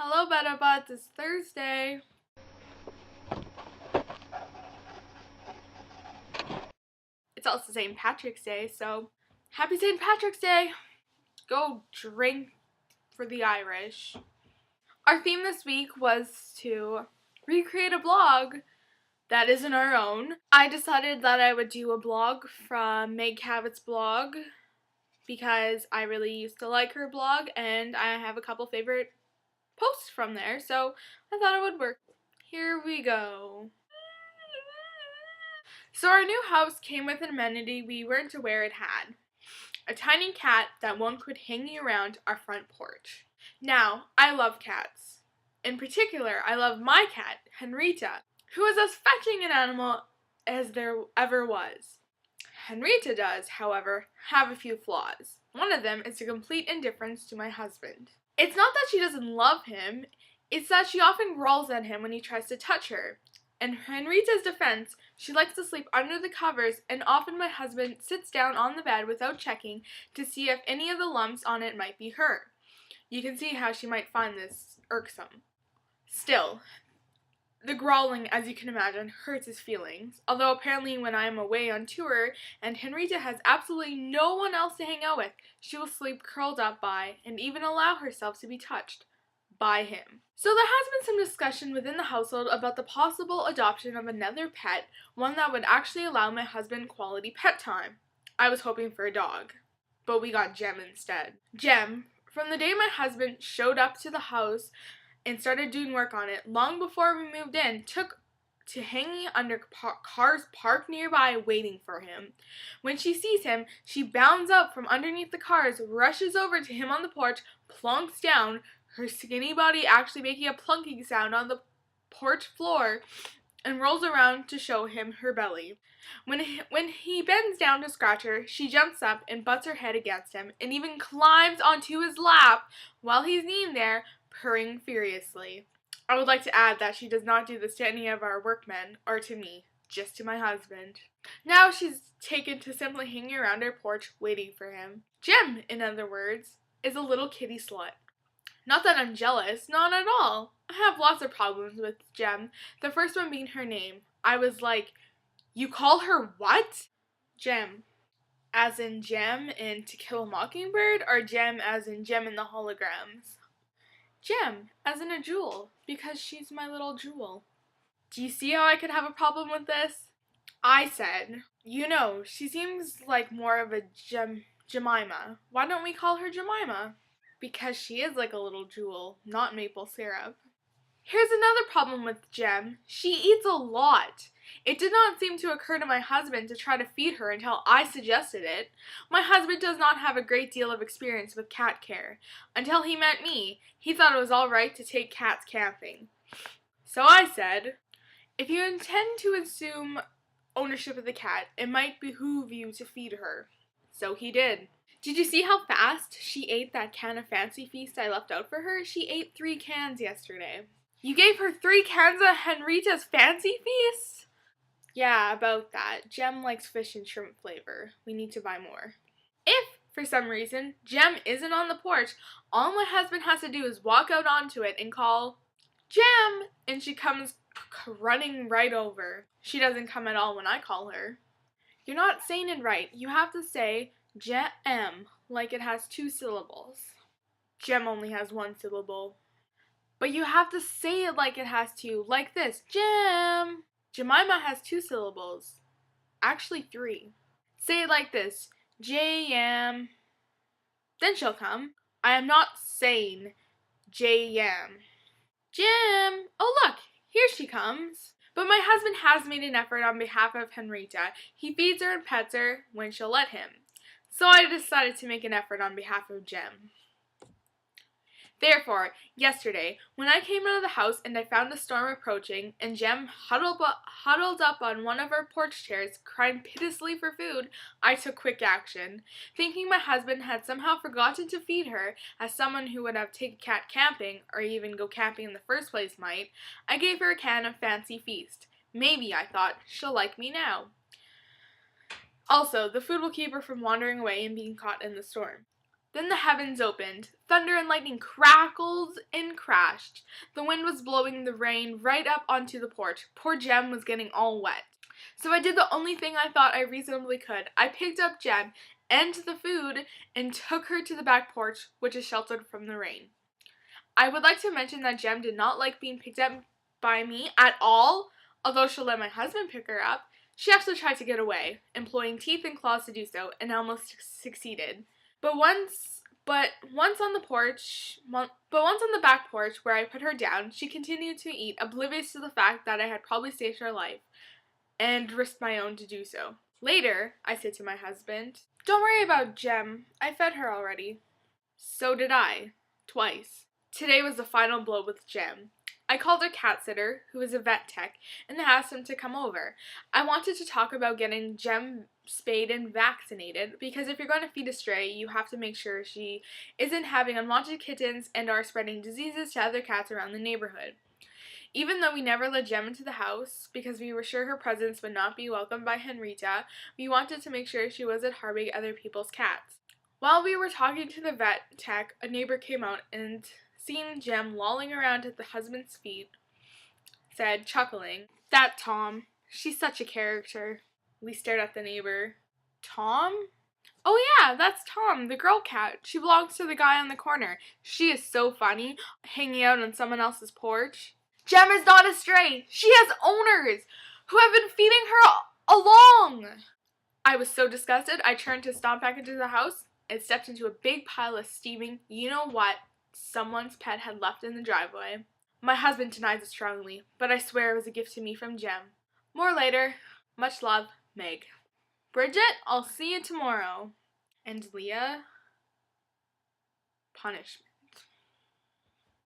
Hello, Butterbuds. It's Thursday. It's also St. Patrick's Day, so happy St. Patrick's Day. Go drink for the Irish. Our theme this week was to recreate a blog that isn't our own. I decided that I would do a blog from Meg Cabot's blog because I really used to like her blog and I have a couple favorite posts from there, so I thought it would work. Here we go. So our new house came with an amenity we weren't aware it had. A tiny cat that won't quit hanging around our front porch. Now, I love cats. In particular, I love my cat, Henrietta, who is as fetching an animal as there ever was. Henrietta does, however, have a few flaws. One of them is a complete indifference to my husband. It's not that she doesn't love him, it's that she often growls at him when he tries to touch her. In Henrietta's defense, she likes to sleep under the covers, and often my husband sits down on the bed without checking to see if any of the lumps on it might be her. You can see how she might find this irksome. Still, the growling, as you can imagine, hurts his feelings, although apparently when I am away on tour and Henrietta has absolutely no one else to hang out with, she will sleep curled up by and even allow herself to be touched by him. So there has been some discussion within the household about the possible adoption of another pet, one that would actually allow my husband quality pet time. I was hoping for a dog, but we got Jem instead. Jem, from the day my husband showed up to the house and started doing work on it, long before we moved in, took to hanging under cars parked nearby waiting for him. When she sees him, she bounds up from underneath the cars, rushes over to him on the porch, plunks down, her skinny body actually making a plunking sound on the porch floor, and rolls around to show him her belly. When he bends down to scratch her, she jumps up and butts her head against him, and even climbs onto his lap while he's kneeling there, purring furiously. I would like to add that she does not do this to any of our workmen, or to me, just to my husband. Now she's taken to simply hanging around our porch waiting for him. Jem, in other words, is a little kitty slut. Not that I'm jealous, not at all. I have lots of problems with Jem, the first one being her name. I was like, you call her what? Jem. As in Jem in To Kill a Mockingbird, or Jem as in Jem in the Holograms? Jem, as in a jewel, because she's my little jewel. Do you see how I could have a problem with this? I said, she seems like more of a Jemima. Why don't we call her Jemima? Because she is like a little jewel, not maple syrup. Here's another problem with Jem. She eats a lot. It did not seem to occur to my husband to try to feed her until I suggested it. My husband does not have a great deal of experience with cat care. Until he met me, he thought it was all right to take cats camping. So I said, if you intend to assume ownership of the cat, it might behoove you to feed her. So he did. Did you see how fast she ate that can of Fancy Feast I left out for her? She ate 3 cans yesterday. You gave her 3 cans of Henrietta's Fancy Feast? Yeah, about that. Jem likes fish and shrimp flavor. We need to buy more. If, for some reason, Jem isn't on the porch, all my husband has to do is walk out onto it and call, Jem! And she comes running right over. She doesn't come at all when I call her. You're not saying it right. You have to say Jem, like it has 2 syllables. Jem only has 1 syllable. But you have to say it like it has 2, like this, Jem. Jemima has 2 syllables. Actually 3. Say it like this, J-yam. Then she'll come. I am not saying J-yam. Jem! Oh look, here she comes. But my husband has made an effort on behalf of Henrietta. He feeds her and pets her when she'll let him. So I decided to make an effort on behalf of Jem. Therefore, yesterday, when I came out of the house and I found the storm approaching, and Jem huddled up on one of our porch chairs, crying piteously for food, I took quick action. Thinking my husband had somehow forgotten to feed her, as someone who would have taken cat camping, or even go camping in the first place might, I gave her a can of Fancy Feast. Maybe, I thought, she'll like me now. Also, the food will keep her from wandering away and being caught in the storm. Then the heavens opened. Thunder and lightning crackled and crashed. The wind was blowing the rain right up onto the porch. Poor Jem was getting all wet. So I did the only thing I thought I reasonably could. I picked up Jem and the food and took her to the back porch, which is sheltered from the rain. I would like to mention that Jem did not like being picked up by me at all, although she'll let my husband pick her up. She actually tried to get away, employing teeth and claws to do so, and almost succeeded. But once on the back porch where I put her down, she continued to eat, oblivious to the fact that I had probably saved her life and risked my own to do so. Later, I said to my husband, "Don't worry about Jem. I fed her already." So did I. Twice. Today was the final blow with Jem. I called our cat sitter, who is a vet tech, and asked him to come over. I wanted to talk about getting Jem spayed and vaccinated, because if you're going to feed a stray, you have to make sure she isn't having unwanted kittens and are spreading diseases to other cats around the neighborhood. Even though we never let Jem into the house, because we were sure her presence would not be welcomed by Henrita, we wanted to make sure she wasn't harming other people's cats. While we were talking to the vet tech, a neighbor came out and, seeing Jem lolling around at the husband's feet, said, chuckling, "That Tom. She's such a character." We stared at the neighbor. "Tom?" "Oh yeah, that's Tom, the girl cat. She belongs to the guy on the corner. She is so funny, hanging out on someone else's porch." "Jem is not a stray. She has owners who have been feeding her along." I was so disgusted, I turned to stomp back into the house and stepped into a big pile of steaming, you-know-what, someone's pet had left in the driveway. My husband denies it strongly, but I swear it was a gift to me from Jem. More later. Much love, Meg. Bridget, I'll see you tomorrow. And Leah, punishment.